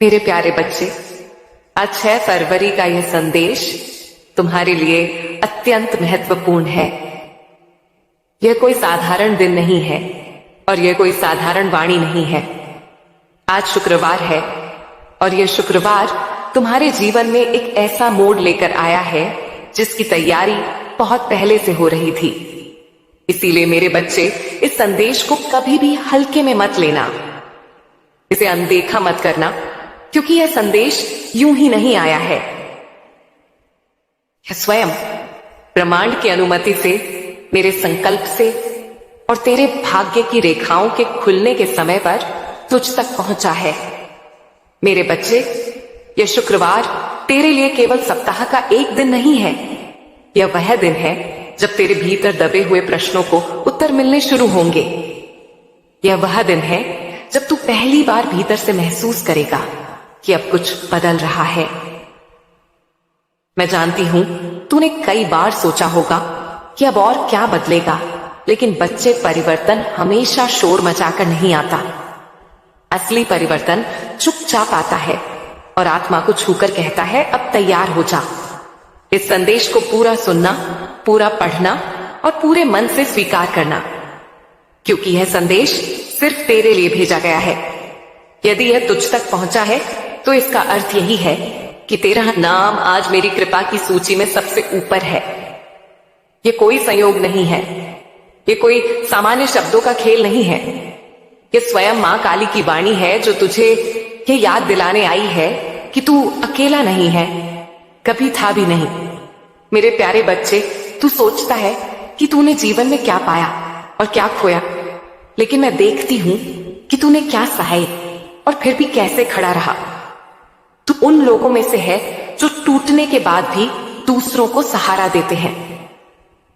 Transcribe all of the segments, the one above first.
मेरे प्यारे बच्चे, आज 6 फरवरी का यह संदेश तुम्हारे लिए अत्यंत महत्वपूर्ण है। यह कोई साधारण दिन नहीं है और यह कोई साधारण वाणी नहीं है। आज शुक्रवार है और यह शुक्रवार तुम्हारे जीवन में एक ऐसा मोड़ लेकर आया है जिसकी तैयारी बहुत पहले से हो रही थी। इसीलिए मेरे बच्चे, इस संदेश को कभी भी हल्के में मत लेना, इसे अनदेखा मत करना, क्योंकि यह संदेश यूं ही नहीं आया है। यह स्वयं ब्रह्मांड की अनुमति से, मेरे संकल्प से और तेरे भाग्य की रेखाओं के खुलने के समय पर तुझ तक पहुंचा है। मेरे बच्चे, यह शुक्रवार तेरे लिए केवल सप्ताह का एक दिन नहीं है। यह वह दिन है जब तेरे भीतर दबे हुए प्रश्नों को उत्तर मिलने शुरू होंगे। यह वह दिन है जब तू पहली बार भीतर से महसूस करेगा कि अब कुछ बदल रहा है। मैं जानती हूं तूने कई बार सोचा होगा कि अब और क्या बदलेगा, लेकिन बच्चे, परिवर्तन हमेशा शोर मचाकर नहीं आता। असली परिवर्तन चुपचाप आता है और आत्मा को छूकर कहता है, अब तैयार हो जा। इस संदेश को पूरा सुनना, पूरा पढ़ना और पूरे मन से स्वीकार करना, क्योंकि यह संदेश सिर्फ तेरे लिए भेजा गया है। यदि यह तुझ तक पहुंचा है तो इसका अर्थ यही है कि तेरा नाम आज मेरी कृपा की सूची में सबसे ऊपर है। यह कोई संयोग नहीं है, यह कोई सामान्य शब्दों का खेल नहीं है। यह स्वयं मां काली की वाणी है जो तुझे यह याद दिलाने आई है कि तू अकेला नहीं है, कभी था भी नहीं। मेरे प्यारे बच्चे, तू सोचता है कि तूने जीवन में क्या पाया और क्या खोया, लेकिन मैं देखती हूं कि तूने क्या सहाय और फिर भी कैसे खड़ा रहा। तू उन लोगों में से है जो टूटने के बाद भी दूसरों को सहारा देते हैं।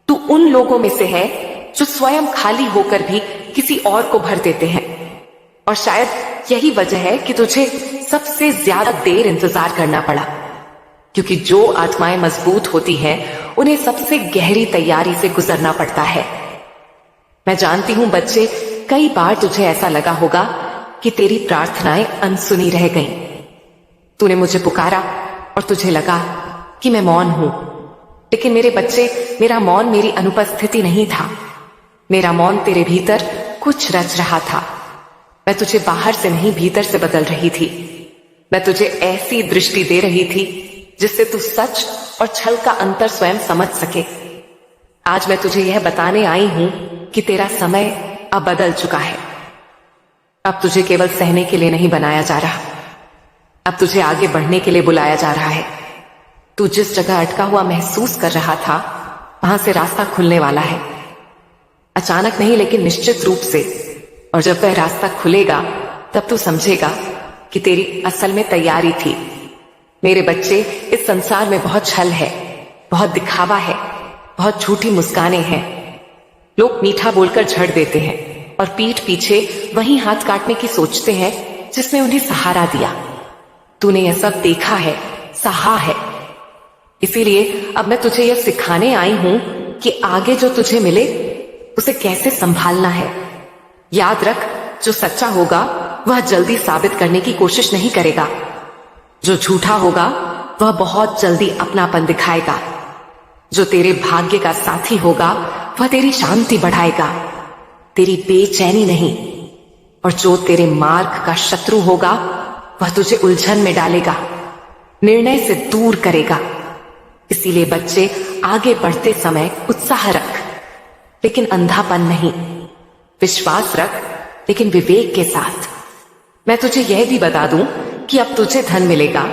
तू उन लोगों में से है जो स्वयं खाली होकर भी किसी और को भर देते हैं। और शायद यही वजह है कि तुझे सबसे ज्यादा देर इंतजार करना पड़ा, क्योंकि जो आत्माएं मजबूत होती हैं उन्हें सबसे गहरी तैयारी से गुजरना पड़ता है। मैं जानती हूं बच्चे, कई बार तुझे ऐसा लगा होगा कि तेरी प्रार्थनाएं अनसुनी रह गईं। तूने मुझे पुकारा और तुझे लगा कि मैं मौन हूं, लेकिन मेरे बच्चे, मेरा मौन मेरी अनुपस्थिति नहीं था। मेरा मौन तेरे भीतर कुछ रच रहा था। मैं तुझे बाहर से नहीं, भीतर से बदल रही थी। मैं तुझे ऐसी दृष्टि दे रही थी जिससे तू सच और छल का अंतर स्वयं समझ सके। आज मैं तुझे यह बताने आई हूं कि तेरा समय अब बदल चुका है। अब तुझे केवल सहने के लिए नहीं बनाया जा रहा, अब तुझे आगे बढ़ने के लिए बुलाया जा रहा है। तू जिस जगह अटका हुआ महसूस कर रहा था, वहां से रास्ता खुलने वाला है। अचानक नहीं, लेकिन निश्चित रूप से। और जब वह रास्ता खुलेगा तब तू समझेगा कि तेरी असल में तैयारी थी। मेरे बच्चे, इस संसार में बहुत छल है, बहुत दिखावा है, बहुत झूठी मुस्कानें हैं। लोग मीठा बोलकर झड़ देते हैं और पीठ पीछे वही हाथ काटने की सोचते हैं जिसने उन्हें सहारा दिया। तूने यह सब देखा है, सहा है। इसीलिए अब मैं तुझे यह सिखाने आई हूं कि आगे जो तुझे मिले उसे कैसे संभालना है। याद रख, जो सच्चा होगा वह जल्दी साबित करने की कोशिश नहीं करेगा। जो झूठा होगा वह बहुत जल्दी अपनापन दिखाएगा। जो तेरे भाग्य का साथी होगा वह तेरी शांति बढ़ाएगा, तेरी बेचैनी नहीं। और जो तेरे मार्ग का शत्रु होगा वह तुझे उलझन में डालेगा, निर्णय से दूर करेगा। इसीलिए बच्चे, आगे बढ़ते समय उत्साह रख, लेकिन अंधापन नहीं। विश्वास रख, लेकिन विवेक के साथ। मैं तुझे यह भी बता दूं कि अब तुझे धन मिलेगा,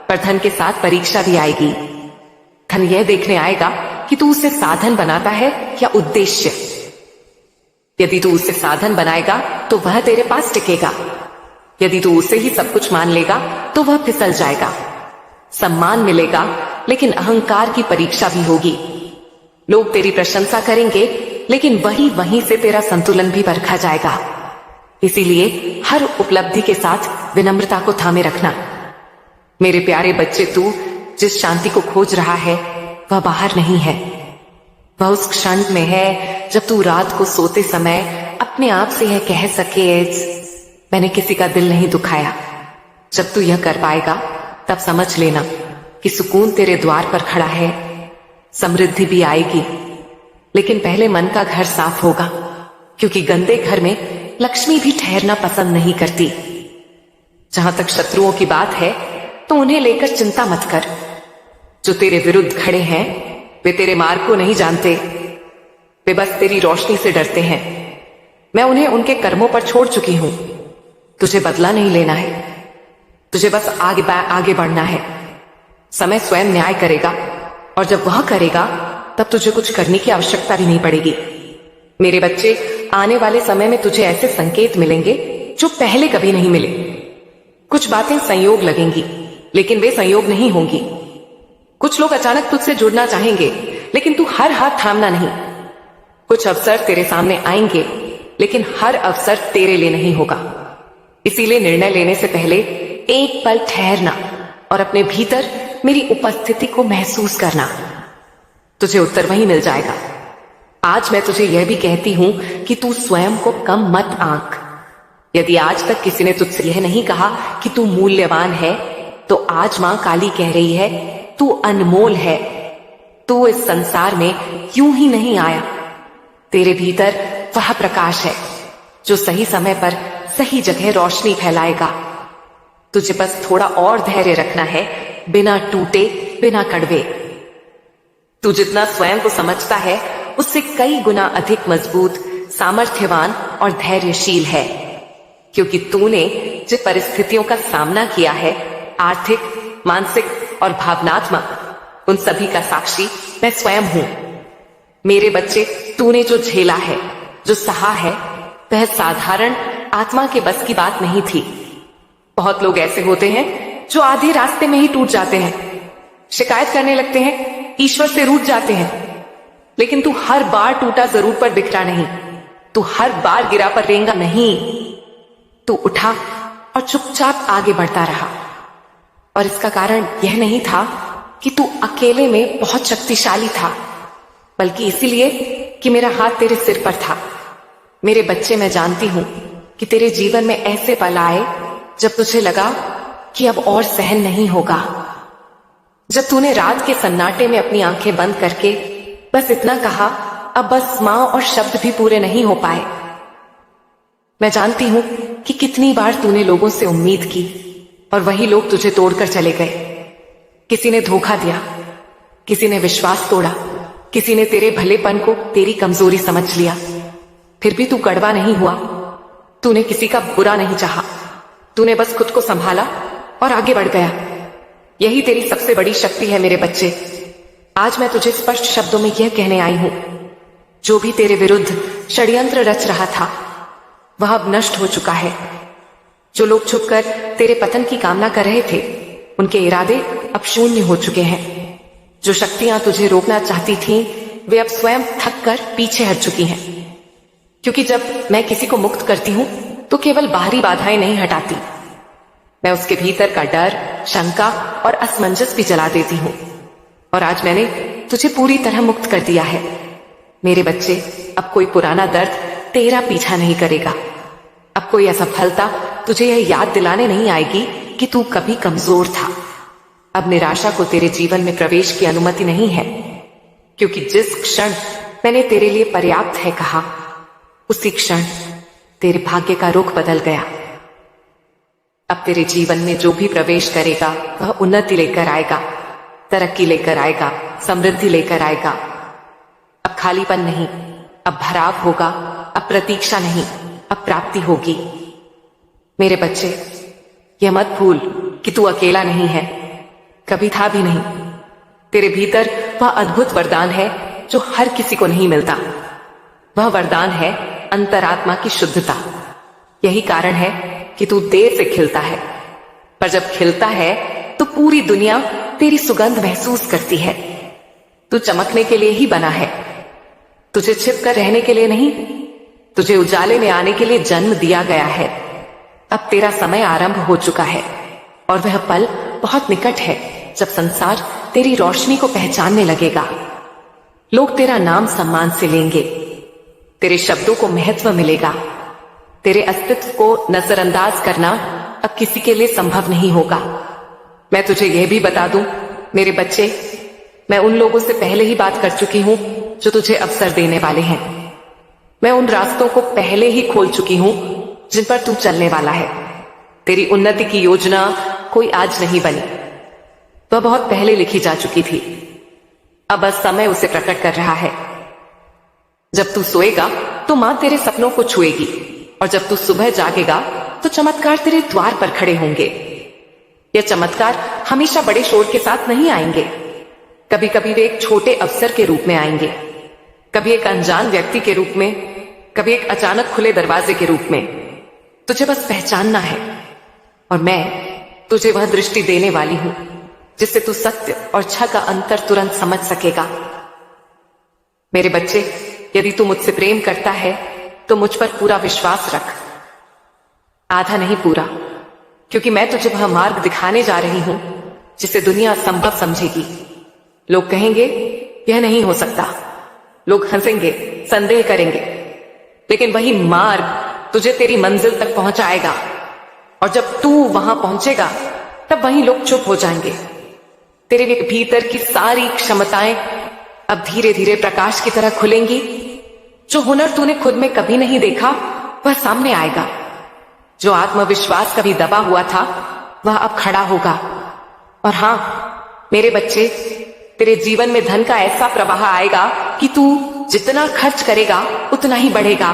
पर धन के साथ परीक्षा भी आएगी। धन यह देखने आएगा कि तू उसे साधन बनाता है या उद्देश्य। यदि तू उसे साधन बनाएगा तो वह तेरे पास टिकेगा। यदि तू उसे ही सब कुछ मान लेगा तो वह फिसल जाएगा। सम्मान मिलेगा, लेकिन अहंकार की परीक्षा भी होगी। लोग तेरी प्रशंसा करेंगे, लेकिन वहीं से तेरा संतुलन भी परखा जाएगा। इसीलिए हर उपलब्धि के साथ विनम्रता को थामे रखना। मेरे प्यारे बच्चे, तू जिस शांति को खोज रहा है वह बाहर नहीं है। वह उस क्षण में है जब तू रात को सोते समय अपने आप से यह कह सके, मैंने किसी का दिल नहीं दुखाया, जब तू यह कर पाएगा तब समझ लेना कि सुकून तेरे द्वार पर खड़ा है। समृद्धि भी आएगी, लेकिन पहले मन का घर साफ होगा, क्योंकि गंदे घर में लक्ष्मी भी ठहरना पसंद नहीं करती। जहां तक शत्रुओं की बात है तो उन्हें लेकर चिंता मत कर। जो तेरे विरुद्ध खड़े हैं वे तेरे मार्ग को नहीं जानते, वे बस तेरी रोशनी से डरते हैं। मैं उन्हें उनके कर्मों पर छोड़ चुकी हूं। तुझे बदला नहीं लेना है, तुझे बस आगे बढ़ना है। समय स्वयं न्याय करेगा, और जब वह करेगा तब तुझे कुछ करने की आवश्यकता भी नहीं पड़ेगी। मेरे बच्चे, आने वाले समय में तुझे ऐसे संकेत मिलेंगे जो पहले कभी नहीं मिले। कुछ बातें संयोग लगेंगी, लेकिन वे संयोग नहीं होंगी। कुछ लोग अचानक तुझसे जुड़ना चाहेंगे, लेकिन तू हर हाथ थामना नहीं। कुछ अवसर तेरे सामने आएंगे, लेकिन हर अवसर तेरे लिए नहीं होगा। इसीलिए निर्णय लेने से पहले एक पल ठहरना और अपने भीतर मेरी उपस्थिति को महसूस करना। तुझे उत्तर वहीं मिल जाएगा। आज मैं तुझे यह भी कहती हूं कि तू स्वयं को कम मत आंक। यदि आज तक किसी ने तुझसे यह नहीं कहा कि तू मूल्यवान है, तो आज मां काली कह रही है, तू अनमोल है। तू इस संसार में यूं ही नहीं आया। तेरे भीतर वह प्रकाश है जो सही समय पर सही जगह रोशनी फैलाएगा। तुझे बस थोड़ा और धैर्य रखना है, बिना टूटे, बिना कड़वे। तू जितना स्वयं को समझता है उससे कई गुना अधिक मजबूत, सामर्थ्यवान और धैर्यशील है, क्योंकि तूने जिन परिस्थितियों का सामना किया है, आर्थिक, मानसिक और भावनात्मक, उन सभी का साक्षी मैं स्वयं हूं। मेरे बच्चे, तूने जो झेला है, जो सहा है, वह साधारण आत्मा के बस की बात नहीं थी। बहुत लोग ऐसे होते हैं जो आधे रास्ते में ही टूट जाते हैं, शिकायत करने लगते हैं, ईश्वर से रूठ जाते हैं। लेकिन तू हर बार टूटा जरूर पर बिखरा नहीं, तू हर बार गिरा पर रेंगा नहीं। तू उठा और चुपचाप आगे बढ़ता रहा। और इसका कारण यह नहीं था कि तू अकेले में बहुत शक्तिशाली था, बल्कि इसीलिए कि मेरा हाथ तेरे सिर पर था। मेरे बच्चे, मैं जानती हूं कि तेरे जीवन में ऐसे पल आए जब तुझे लगा कि अब और सहन नहीं होगा। जब तूने रात के सन्नाटे में अपनी आंखें बंद करके बस इतना कहा, अब बस मां और शब्द भी पूरे नहीं हो पाए। मैं जानती हूं कि कितनी बार तूने लोगों से उम्मीद की और वही लोग तुझे तोड़कर चले गए। किसी ने धोखा दिया, किसी ने विश्वास तोड़ा, किसी ने तेरे भलेपन को तेरी कमजोरी समझ लिया। फिर भी तू कड़वा नहीं हुआ। तूने किसी का बुरा नहीं चाहा, तूने बस खुद को संभाला और आगे बढ़ गया। यही तेरी सबसे बड़ी शक्ति है मेरे बच्चे। आज मैं तुझे स्पष्ट शब्दों में यह कहने आई हूं, जो भी तेरे विरुद्ध षड्यंत्र रच रहा था वह अब नष्ट हो चुका है। जो लोग छुपकर तेरे पतन की कामना कर रहे थे, उनके इरादे अब शून्य हो चुके हैं। जो शक्तियां तुझे रोकना चाहती थीं, वे अब स्वयं थक कर पीछे हट चुकी हैं। क्योंकि जब मैं किसी को मुक्त करती हूं तो केवल बाहरी बाधाएं नहीं हटाती, मैं उसके भीतर का डर, शंका और असमंजस भी जला देती हूं। और आज मैंने तुझे पूरी तरह मुक्त कर दिया है। मेरे बच्चे, अब कोई पुराना दर्द तेरा पीछा नहीं करेगा। अब कोई असफलता तुझे यह याद दिलाने नहीं आएगी कि तू कभी कमजोर था। अब निराशा को तेरे जीवन में प्रवेश की अनुमति नहीं है, क्योंकि जिस क्षण मैंने तेरे लिए पर्याप्त है कहा, उसी क्षण तेरे भाग्य का रुख बदल गया। अब तेरे जीवन में जो भी प्रवेश करेगा वह उन्नति लेकर आएगा, तरक्की लेकर आएगा, समृद्धि लेकर आएगा। अब खालीपन नहीं, अब भराव होगा। अब प्रतीक्षा नहीं, अब प्राप्ति होगी। मेरे बच्चे, यह मत भूल कि तू अकेला नहीं है, कभी था भी नहीं। तेरे भीतर वह अद्भुत वरदान है जो हर किसी को नहीं मिलता। वह वरदान है अंतरात्मा की शुद्धता। यही कारण है कि तू देर से खिलता है, पर जब खिलता है तो पूरी दुनिया तेरी सुगंध महसूस करती है। तू चमकने के लिए ही बना है, तुझे छिप कर रहने के लिए नहीं। तुझे उजाले में आने के लिए जन्म दिया गया है। अब तेरा समय आरंभ हो चुका है और वह पल बहुत निकट है जब संसार तेरी रोशनी को पहचानने लगेगा। लोग तेरा नाम सम्मान से लेंगे, तेरे शब्दों को महत्व मिलेगा। तेरे अस्तित्व को नजरअंदाज करना अब किसी के लिए संभव नहीं होगा। मैं तुझे यह भी बता दूं मेरे बच्चे, मैं उन लोगों से पहले ही बात कर चुकी हूं जो तुझे अवसर देने वाले हैं। मैं उन रास्तों को पहले ही खोल चुकी हूं जिन पर तू चलने वाला है। तेरी उन्नति की योजना कोई आज नहीं बनी, वह बहुत पहले लिखी जा चुकी थी। अब बस समय उसे प्रकट कर रहा है। जब तू सोएगा तो मां तेरे सपनों को छुएगी, और जब तू सुबह जागेगा तो चमत्कार तेरे द्वार पर खड़े होंगे। यह चमत्कार हमेशा बड़े शोर के साथ नहीं आएंगे। कभी कभी वे एक छोटे अवसर के रूप में आएंगे, कभी एक अनजान व्यक्ति के रूप में, कभी एक अचानक खुले दरवाजे के रूप में। तुझे बस पहचानना है, और मैं तुझे वह दृष्टि देने वाली हूं जिससे तू सत्य और छल का अंतर तुरंत समझ सकेगा। मेरे बच्चे, यदि तू मुझसे प्रेम करता है तो मुझ पर पूरा विश्वास रख। आधा नहीं, पूरा, क्योंकि मैं तुझे वह मार्ग दिखाने जा रही हूं जिसे दुनिया असंभव समझेगी। लोग कहेंगे यह नहीं हो सकता, लोग हंसेंगे, संदेह करेंगे, लेकिन वही मार्ग तुझे तेरी मंजिल तक पहुंचाएगा। और जब तू वहां पहुंचेगा तब वहीं लोग चुप हो जाएंगे। तेरे भीतर की सारी क्षमताएं अब धीरे धीरे प्रकाश की तरह खुलेंगी। जो हुनर तूने खुद में कभी नहीं देखा वह सामने आएगा। जो आत्मविश्वास कभी दबा हुआ था वह अब खड़ा होगा। और हां मेरे बच्चे, तेरे जीवन में धन का ऐसा प्रवाह आएगा कि तू जितना खर्च करेगा उतना ही बढ़ेगा,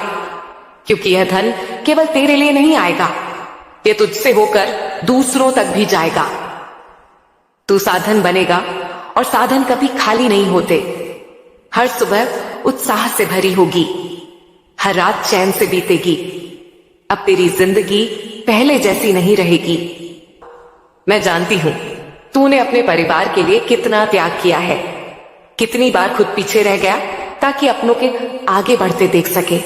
क्योंकि यह धन केवल तेरे लिए नहीं आएगा, यह तुझसे होकर दूसरों तक भी जाएगा। तू साधन बनेगा, और साधन कभी खाली नहीं होते। हर सुबह उत्साह से भरी होगी, हर रात चैन से बीतेगी। अब तेरी जिंदगी पहले जैसी नहीं रहेगी। मैं जानती हूं तूने अपने परिवार के लिए कितना त्याग किया है, कितनी बार खुद पीछे रह गया ताकि अपनों के आगे बढ़ते देख सके।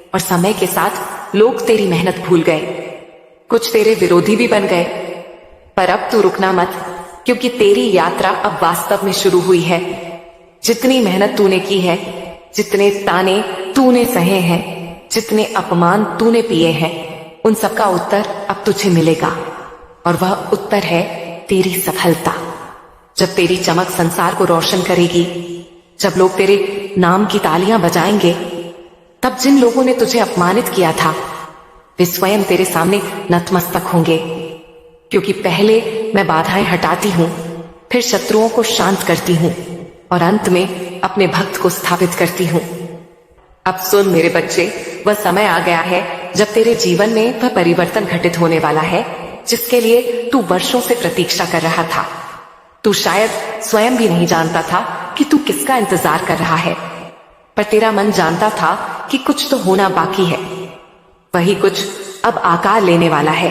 और समय के साथ लोग तेरी मेहनत भूल गए, कुछ तेरे विरोधी भी बन गए। पर अब तू रुकना मत, क्योंकि तेरी यात्रा अब वास्तव में शुरू हुई है। जितनी मेहनत तूने की है, जितने ताने तूने सहे हैं, जितने अपमान तूने पिए हैं, उन सबका उत्तर अब तुझे मिलेगा। और वह उत्तर है तेरी सफलता। जब तेरी चमक संसार को रोशन करेगी, जब लोग तेरे नाम की तालियां बजाएंगे, तब जिन लोगों ने तुझे अपमानित किया था वे स्वयं तेरे सामने नतमस्तक होंगे। क्योंकि पहले मैं बाधाएं हटाती हूं, फिर शत्रुओं को शांत करती हूं, और अंत में अपने भक्त को स्थापित करती हूं। अब सुन मेरे बच्चे, वह समय आ गया है जब तेरे जीवन में वह परिवर्तन घटित होने वाला है जिसके लिए तू वर्षों से प्रतीक्षा कर रहा था। तू शायद स्वयं भी नहीं जानता था कि तू किसका इंतजार कर रहा है, पर तेरा मन जानता था कि कुछ तो होना बाकी है। वही कुछ अब आकार लेने वाला है।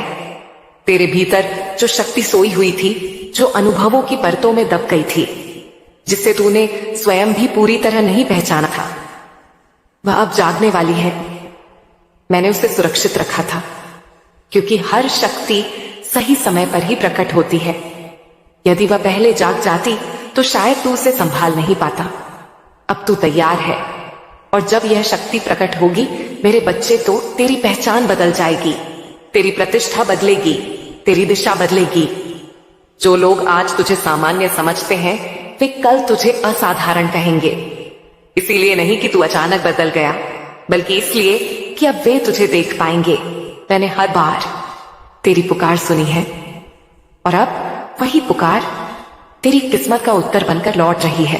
तेरे भीतर जो शक्ति सोई हुई थी, जो अनुभवों की परतों में दब गई थी, जिसे तूने स्वयं भी पूरी तरह नहीं पहचाना था, वह अब जागने वाली है। मैंने उसे सुरक्षित रखा था, क्योंकि हर शक्ति सही समय पर ही प्रकट होती है। यदि वह पहले जाग जाती तो शायद तू उसे संभाल नहीं पाता। अब तू तैयार है, और जब यह शक्ति प्रकट होगी मेरे बच्चे, तो तेरी पहचान बदल जाएगी, तेरी प्रतिष्ठा बदलेगी, तेरी दिशा बदलेगी। जो लोग आज तुझे सामान्य समझते हैं वे कल तुझे असाधारण कहेंगे। इसीलिए नहीं कि तू अचानक बदल गया, बल्कि इसलिए कि अब वे तुझे देख पाएंगे। मैंने हर बार तेरी पुकार सुनी है, और अब वही पुकार तेरी किस्मत का उत्तर बनकर लौट रही है।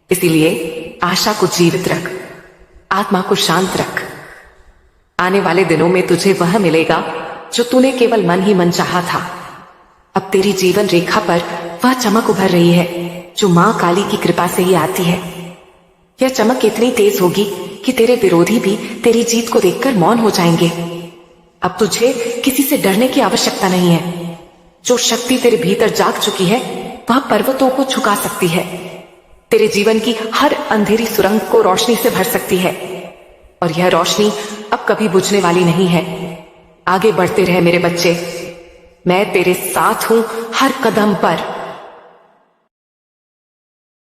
इसीलिए आशा को जीवित रख, आत्मा को शांत रख। आने वाले दिनों में तुझे वह मिलेगा जो तूने केवल मन ही मन चाहा था। अब तेरी जीवन रेखा पर वह चमक उभर रही है जो मां काली की कृपा से ही आती है। यह चमक इतनी तेज होगी कि तेरे विरोधी भी तेरी जीत को देखकर मौन हो जाएंगे। अब तुझे किसी से डरने की आवश्यकता नहीं है। जो शक्ति तेरे भीतर जाग चुकी है वह पर्वतों को झुका सकती है, तेरे जीवन की हर अंधेरी सुरंग को रोशनी से भर सकती है। और यह रोशनी अब कभी बुझने वाली नहीं है। आगे बढ़ते रहे मेरे बच्चे, मैं तेरे साथ हूं हर कदम पर।